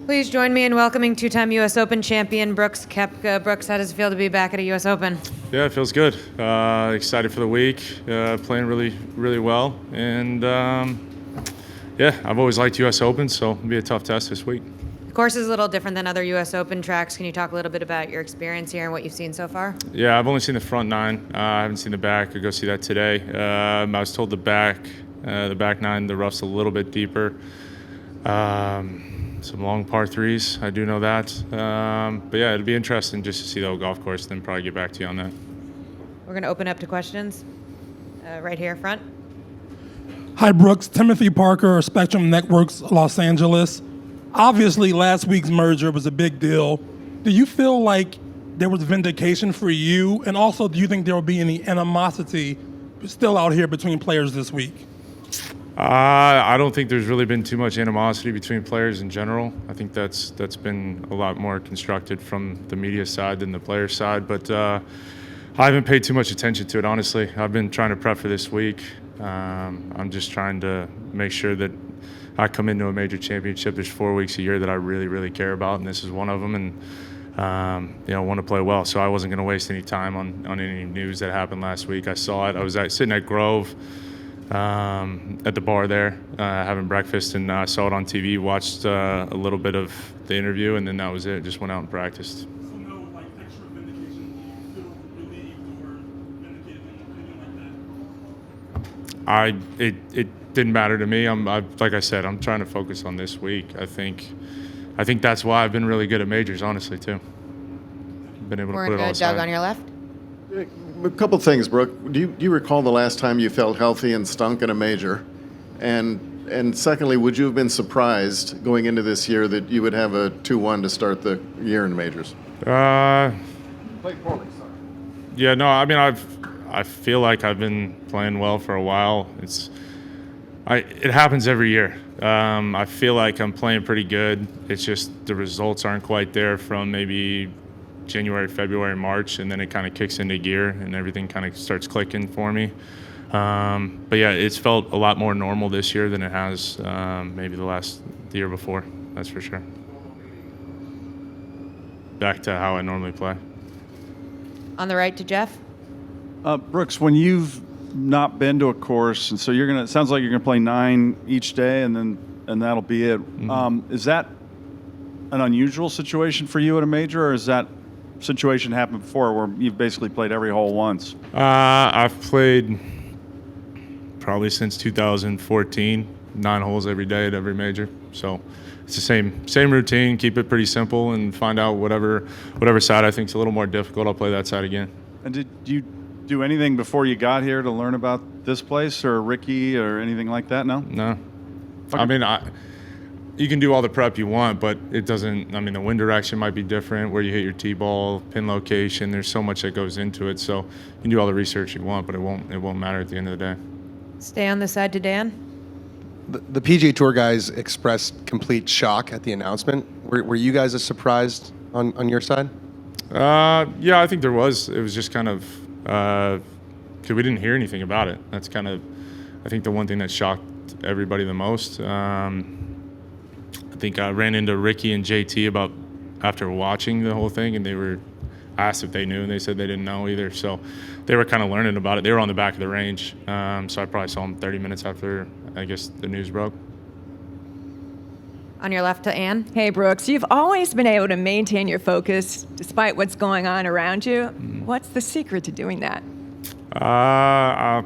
Please join me in welcoming two-time U.S. Open champion Brooks Koepka. Brooks, how does it feel to be back at a U.S. Open? Yeah, it feels good. Excited for the week. Playing really, really well. And, yeah, I've always liked U.S. Open, so it'll be a tough test this week. The course is a little different than other U.S. Open tracks. Can you talk a little bit about your experience here and what you've seen so far? Yeah, I've only seen the front nine. I haven't seen the back. I'll go see that today. I was told the back nine, the rough's a little bit deeper. Some long par threes, I do know that. But yeah, it'll be interesting just to see the whole golf course, then probably get back to you on that. We're going to open up to questions right here front. Hi, Brooks. Timothy Parker, Spectrum Networks, Los Angeles. Obviously, last week's merger was a big deal. Do you feel like there was vindication for you? And also, do you think there will be any animosity still out here between players this week? I don't think there's really been too much animosity between players in general. I think that's been a lot more constructed from the media side than the player side. But I haven't paid too much attention to it, honestly. I've been trying to prep for this week. I'm just trying to make sure that I come into a major championship. There's 4 weeks a year that I really, really care about, and this is one of them. And want to play well. So I wasn't going to waste any time on any news that happened last week. I saw it. I was sitting at Grove. At the bar there, having breakfast, and I saw it on TV, watched a little bit of the interview, and then that was it. Just went out and practiced. So no, like, extra vindication, do you feel relieved or vindicated in anything like that? It didn't matter to me. Like I said, I'm trying to focus on this week. I think that's why I've been really good at majors, honestly, too. Been able to put it all aside. Doug on your left. A couple things, Brooke. Do you recall the last time you felt healthy and stunk in a major? And secondly, would you have been surprised going into this year that you would have a 2-1 to start the year in majors? Played poorly, sorry. Yeah, no, I mean, I feel like I've been playing well for a while. It happens every year. I feel like I'm playing pretty good. It's just the results aren't quite there from maybe January, February, March, and then it kind of kicks into gear and everything kind of starts clicking for me. But yeah, it's felt a lot more normal this year than it has maybe the year before, that's for sure. Back to how I normally play. On the right to Jeff. Brooks, when you've not been to a course, and so it sounds like you're gonna play 9 each day, and that'll be it. Mm-hmm. Is that an unusual situation for you at a major, or is that situation happened before where you've basically played every hole once? I've played probably since 2014, 9 holes every day at every major. So it's the same routine, keep it pretty simple, and find out whatever side I think is a little more difficult, I'll play that side again. And did you do anything before you got here to learn about this place or Ricky or anything like that? No? No. Okay. I mean, you can do all the prep you want, but it doesn't. I mean, the wind direction might be different, where you hit your tee ball, pin location. There's so much that goes into it. So you can do all the research you want, but it won't matter at the end of the day. Stay on the side to Dan. The PGA Tour guys expressed complete shock at the announcement. Were you guys as surprised on your side? Yeah, I think there was. It was just kind of because we didn't hear anything about it. That's kind of, I think, the one thing that shocked everybody the most. I think I ran into Ricky and JT after watching the whole thing, and they were asked if they knew, and they said they didn't know either. So they were kind of learning about it. They were on the back of the range, so I probably saw them 30 minutes after, I guess, the news broke. On your left to Ann. Hey, Brooks, you've always been able to maintain your focus despite what's going on around you. What's the secret to doing that? I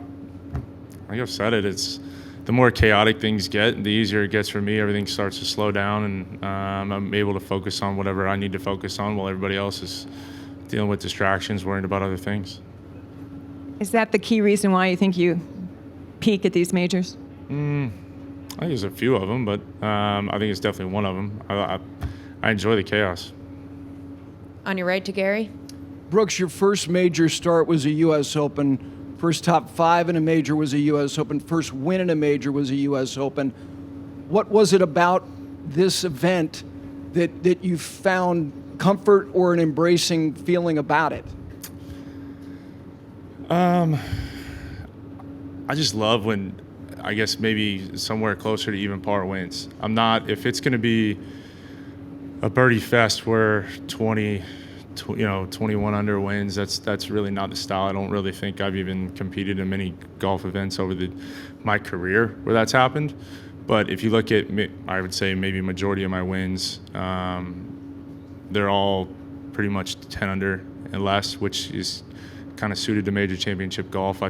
think I've said it. It's the more chaotic things get, the easier it gets for me. Everything starts to slow down, and I'm able to focus on whatever I need to focus on while everybody else is dealing with distractions, worrying about other things. Is that the key reason why you think you peak at these majors? I think there's a few of them, but I think it's definitely one of them. I enjoy the chaos. On your right to Gary. Brooks, your first major start was a U.S. Open. First top 5 in a major was a U.S. Open. First win in a major was a U.S. Open. What was it about this event that you found comfort or an embracing feeling about it? I just love when, I guess maybe somewhere closer to even par wins. I'm not, if it's going to be a birdie fest where 21 under wins. That's really not the style. I don't really think I've even competed in many golf events over my career where that's happened. But if you look at, I would say maybe majority of my wins, they're all pretty much 10 under and less, which is kind of suited to major championship golf. I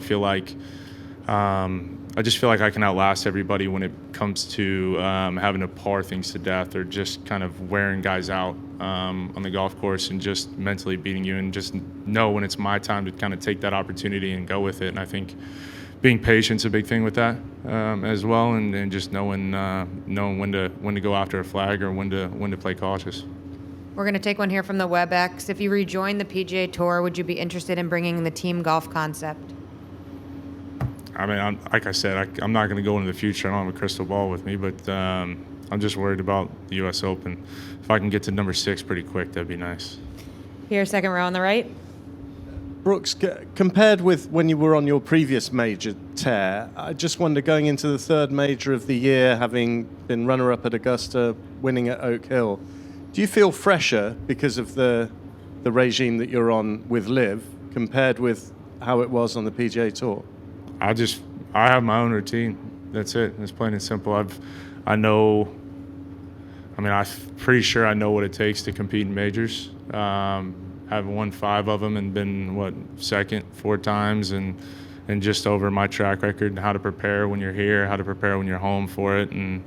just feel like I can outlast everybody when it comes to having to par things to death or just kind of wearing guys out on the golf course and just mentally beating you, and just know when it's my time to kind of take that opportunity and go with it. And I think being patient's a big thing with that as well, and just knowing when to go after a flag or when to play cautious. We're going to take one here from the WebEx. If you rejoin the PGA Tour, would you be interested in bringing the team golf concept? I mean, like I said, I'm not going to go into the future. I don't have a crystal ball with me, but I'm just worried about the U.S. Open. If I can get to number 6 pretty quick, that'd be nice. Here, second row on the right. Brooks, compared with when you were on your previous major tear, I just wonder, going into the third major of the year, having been runner-up at Augusta, winning at Oak Hill, do you feel fresher because of the regime that you're on with LIV compared with how it was on the PGA Tour? I have my own routine. That's it. It's plain and simple. I'm pretty sure I know what it takes to compete in majors. I've won 5 of them and been, second 4 times, and just over my track record, how to prepare when you're here, how to prepare when you're home for it. And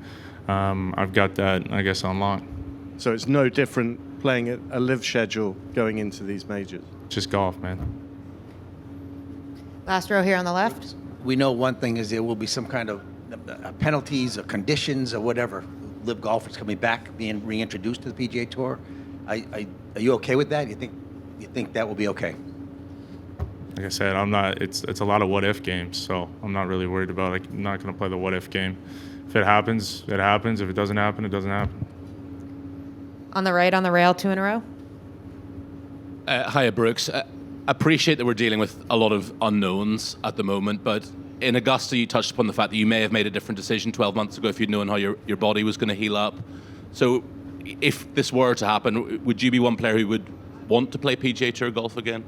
I've got that, I guess, on lock. So it's no different playing a LIV schedule going into these majors? Just golf, man. Last row here on the left. We know one thing is there will be some kind of penalties or conditions or whatever. LIV golfers coming back, being reintroduced to the PGA Tour. Are you okay with that? You think that will be okay? Like I said, I'm not. It's a lot of what if games, so I'm not really worried about it. I'm not going to play the what if game. If it happens, it happens. If it doesn't happen, it doesn't happen. On the right on the rail, 2 in a row. Hiya, Brooks. Appreciate that we're dealing with a lot of unknowns at the moment, but in Augusta you touched upon the fact that you may have made a different decision 12 months ago if you'd known how your body was going to heal up. So if this were to happen, would you be one player who would want to play PGA Tour golf again?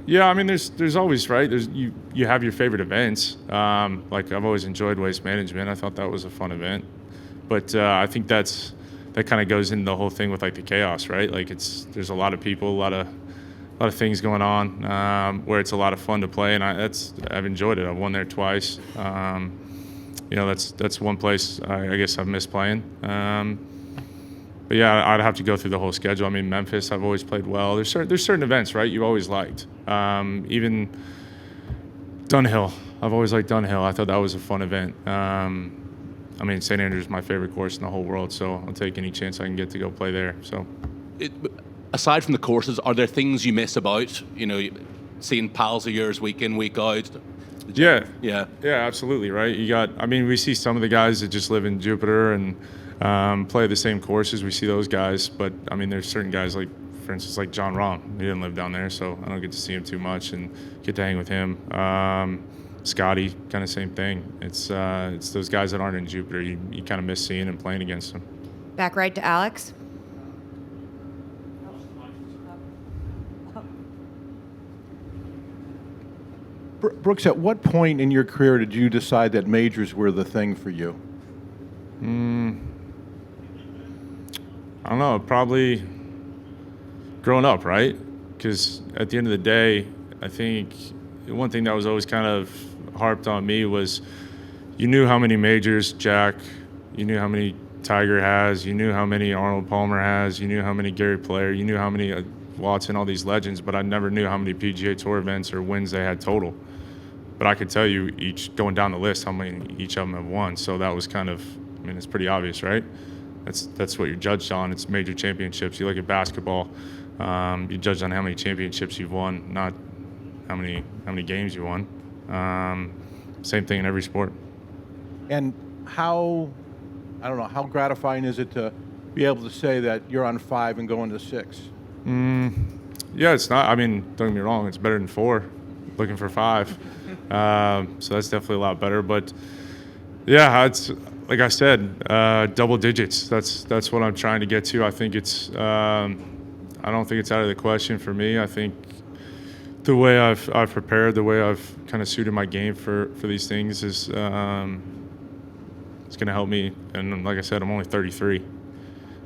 Yeah, I mean, there's always, right? You have your favorite events. Like I've always enjoyed Waste Management. I thought that was a fun event, but I think that kind of goes into the whole thing with like the chaos, right? Like there's a lot of people, a lot of things going on where it's a lot of fun to play, and I've enjoyed it. I've won there twice. That's one place I guess I've missed playing. But yeah, I'd have to go through the whole schedule. I mean, Memphis, I've always played well. There's certain events, right? You've always liked. Even Dunhill, I've always liked Dunhill. I thought that was a fun event. I mean, St. Andrews is my favorite course in the whole world, so I'll take any chance I can get to go play there. So, aside from the courses, are there things you miss about, seeing pals of yours week in, week out? Yeah, absolutely, right? We see some of the guys that just live in Jupiter and play the same courses. We see those guys, but I mean, there's certain guys like, for instance, like John Rahm. He didn't live down there, so I don't get to see him too much and get to hang with him. Scotty, kind of same thing. It's those guys that aren't in Jupiter. You kind of miss seeing and playing against them. Back right to Alex. Brooks, at what point in your career did you decide that majors were the thing for you? I don't know, probably growing up, right? Because at the end of the day, I think one thing that was always kind of harped on me was you knew how many majors Jack, you knew how many Tiger has, you knew how many Arnold Palmer has, you knew how many Gary Player, you knew how many Watson, all these legends, but I never knew how many PGA Tour events or wins they had total. But I could tell you each, going down the list, how many each of them have won. So that was kind of, it's pretty obvious, right? That's what you're judged on. It's major championships. You look at basketball, you judge on how many championships you've won, not how many games you won. Same thing in every sport. And how gratifying is it to be able to say that you're on 5 and going to 6? Yeah, it's not. Don't get me wrong. It's better than 4. Looking for 5. So that's definitely a lot better. But yeah, like I said, double digits. That's what I'm trying to get to. I think it's. I don't think it's out of the question for me. I think the way I've prepared, the way I've kind of suited my game for these things is it's going to help me. And like I said, I'm only 33,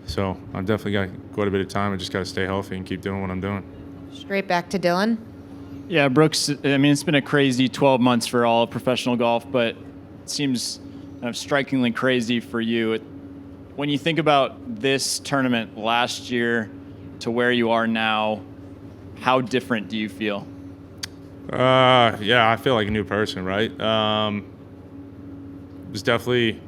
so I've definitely got quite a bit of time. I just got to stay healthy and keep doing what I'm doing. Straight back to Dylan. Yeah, Brooks, I mean, it's been a crazy 12 months for all of professional golf, but it seems kind of strikingly crazy for you. When you think about this tournament last year to where you are now, how different do you feel? Yeah, I feel like a new person, right? Was definitely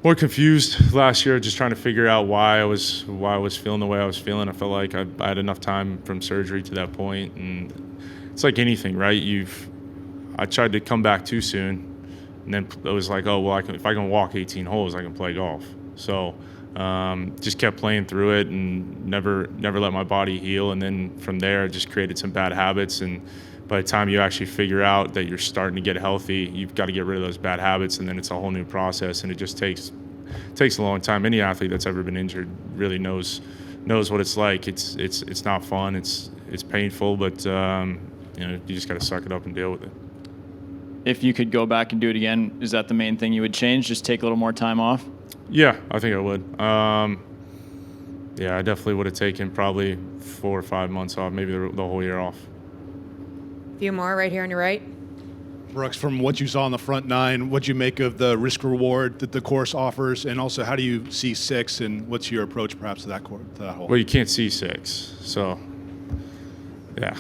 more confused last year, just trying to figure out why I was feeling the way I was feeling. I felt like I had enough time from surgery to that point, and it's like anything, right? I tried to come back too soon, and then it was like, oh well, if I can walk 18 holes, I can play golf. So just kept playing through it and never let my body heal. And then from there, it just created some bad habits. And by the time you actually figure out that you're starting to get healthy, you've got to get rid of those bad habits, and then it's a whole new process. And it just takes a long time. Any athlete that's ever been injured really knows what it's like. It's not fun. It's painful, but you just got to suck it up and deal with it. If you could go back and do it again, is that the main thing you would change? Just take a little more time off? Yeah, I think I would. Yeah, I definitely would have taken probably 4 or 5 months off, maybe the whole year off. A few more right here on your right. Brooks, from what you saw on the front nine, what do you make of the risk reward that the course offers, and also how do you see 6, and what's your approach perhaps to that hole? Well, you can't see 6, so yeah.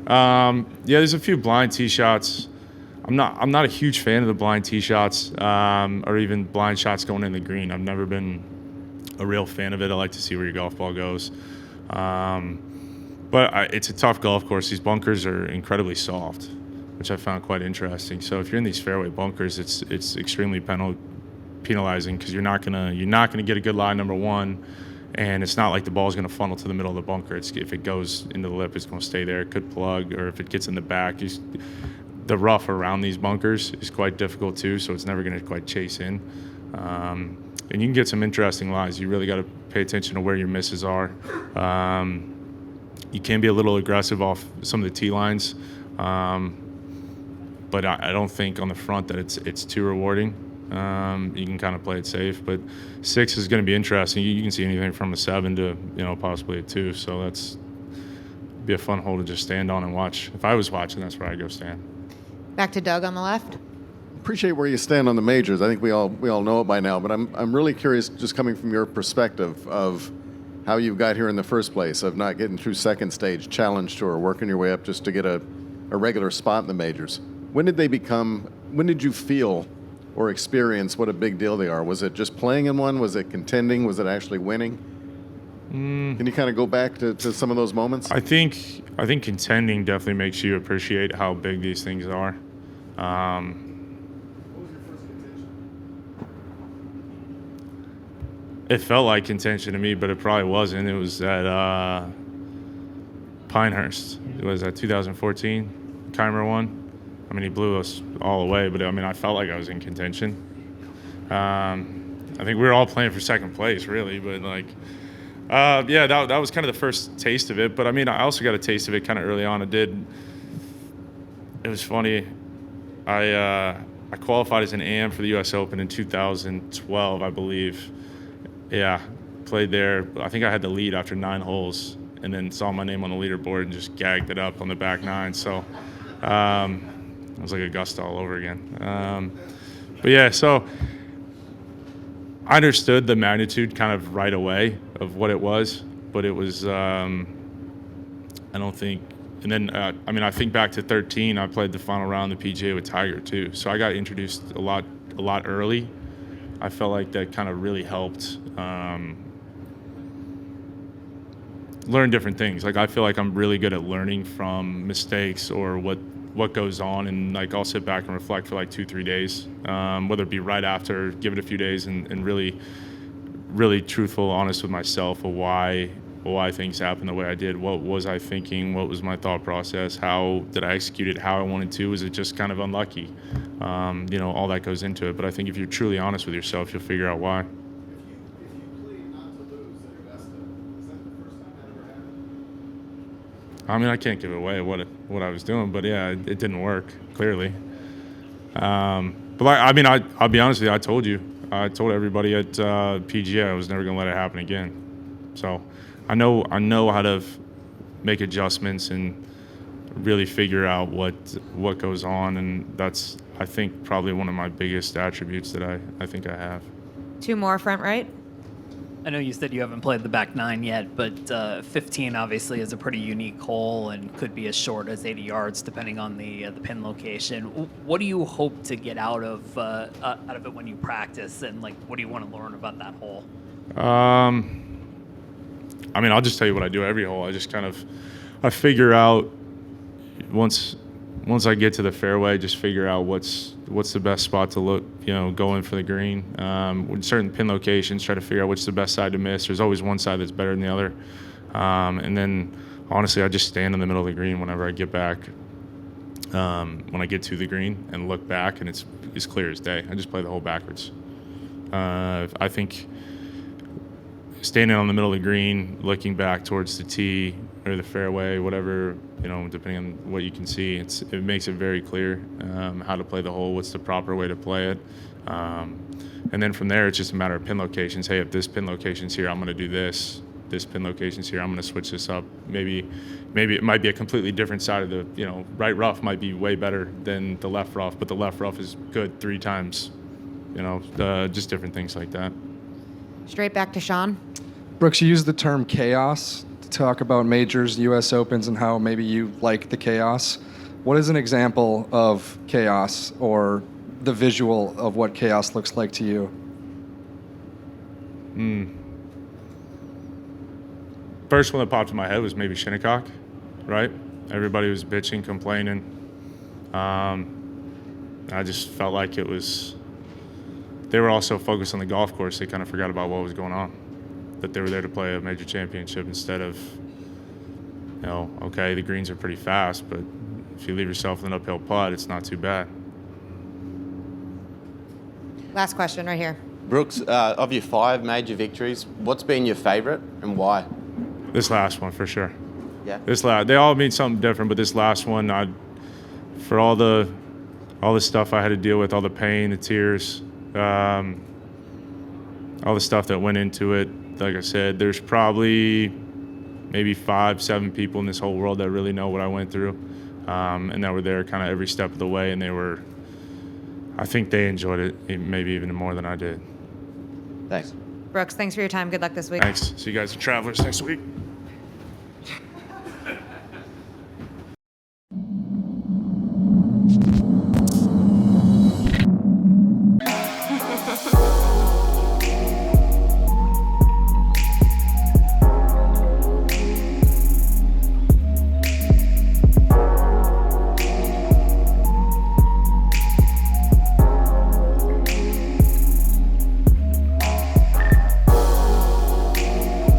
Yeah, there's a few blind tee shots. I'm not a huge fan of the blind tee shots or even blind shots going in the green. I've never been a real fan of it. I like to see where your golf ball goes. But it's a tough golf course. These bunkers are incredibly soft, which I found quite interesting. So if you're in these fairway bunkers, it's extremely penalizing because you're not gonna get a good lie, number one, and it's not like the ball's gonna funnel to the middle of the bunker. If it goes into the lip, it's gonna stay there. It could plug, or if it gets in the back, the rough around these bunkers is quite difficult too, so it's never going to quite chase in. And you can get some interesting lies. You really got to pay attention to where your misses are. You can be a little aggressive off some of the tee lines, but I don't think on the front that it's too rewarding. You can kind of play it safe, but 6 is going to be interesting. You can see anything from a 7 to possibly a 2, so that's be a fun hole to just stand on and watch. If I was watching, that's where I'd go stand. Back to Doug on the left. Appreciate where you stand on the majors. I think we all know it by now, but I'm really curious, just coming from your perspective of how you got here in the first place, of not getting through second stage, Challenge Tour, working your way up just to get a regular spot in the majors. When did you feel or experience what a big deal they are? Was it just playing in one? Was it contending? Was it actually winning? Can you kind of go back to some of those moments? I think contending definitely makes you appreciate how big these things are. What was your first contention? It felt like contention to me, but it probably wasn't. It was at Pinehurst. It was at 2014, Keimer won. I mean, he blew us all away, but I felt like I was in contention. I think we were all playing for second place, really, but yeah, that was kind of the first taste of it. But I also got a taste of it kind of early on. It was funny. I qualified as an AM for the U.S. Open in 2012, I believe. Yeah, played there. I think I had the lead after 9 holes, and then saw my name on the leaderboard and just gagged it up on the back 9. So it was like Augusta all over again. But yeah, so I understood the magnitude kind of right away of what it was, but it was, I don't think, and then, I think back to 13, I played the final round of the PGA with Tiger too. So I got introduced a lot early. I felt like that kind of really helped learn different things. I feel like I'm really good at learning from mistakes or what goes on, and I'll sit back and reflect for 2-3 days, whether it be right after, give it a few days, and really truthful, honest with myself of why why things happened the way I did. What was I thinking? What was my thought process? How did I execute it how I wanted to? Was it just kind of unlucky? All that goes into it. But I think if you're truly honest with yourself, you'll figure out why. I mean, I can't give away what I was doing, but yeah, it didn't work, clearly. But I'll be honest with you, I told everybody at PGA I was never going to let it happen again. So I know how to make adjustments and really figure out what goes on, and that's, I think, probably one of my biggest attributes that I think I have. 2 more front right. I know you said you haven't played the back 9 yet, but 15 obviously is a pretty unique hole and could be as short as 80 yards depending on the pin location. What do you hope to get out of it when you practice, and what do you want to learn about that hole? I'll just tell you what I do every hole. I figure out once I get to the fairway, just figure out what's the best spot to look, go in for the green. With certain pin locations, try to figure out which is the best side to miss. There's always one side that's better than the other. And then, honestly, I just stand in the middle of the green whenever I get back, when I get to the green and look back, and it's as clear as day. I just play the hole backwards. I think standing on the middle of the green, looking back towards the tee or the fairway, whatever, depending on what you can see, it makes it very clear how to play the hole, what's the proper way to play it. And then from there, it's just a matter of pin locations. Hey, if this pin location's here, I'm going to do this. This pin location's here, I'm going to switch this up. Maybe it might be a completely different side of the, right rough might be way better than the left rough, but the left rough is good 3 times. Just different things like that. Straight back to Sean. Brooks, you used the term chaos to talk about majors, U.S. Opens, and how maybe you like the chaos. What is an example of chaos, or the visual of what chaos looks like to you? First one that popped in my head was maybe Shinnecock, right? Everybody was bitching, complaining. I just felt like they were also focused on the golf course. They kind of forgot about what was going on, that they were there to play a major championship instead of, okay, the greens are pretty fast, but if you leave yourself with an uphill putt, it's not too bad. Last question right here. Brooks, of your 5 major victories, what's been your favorite and why? This last one, for sure. Yeah. They all mean something different, but this last one, for all the stuff I had to deal with, all the pain, the tears, all the stuff that went into it. Like I said, there's probably maybe 5-7 people in this whole world that really know what I went through, and that were there kind of every step of the way, and I think they enjoyed it maybe even more than I did. Thanks. Brooks, thanks for your time. Good luck this week. Thanks. See you guys at Travelers next week.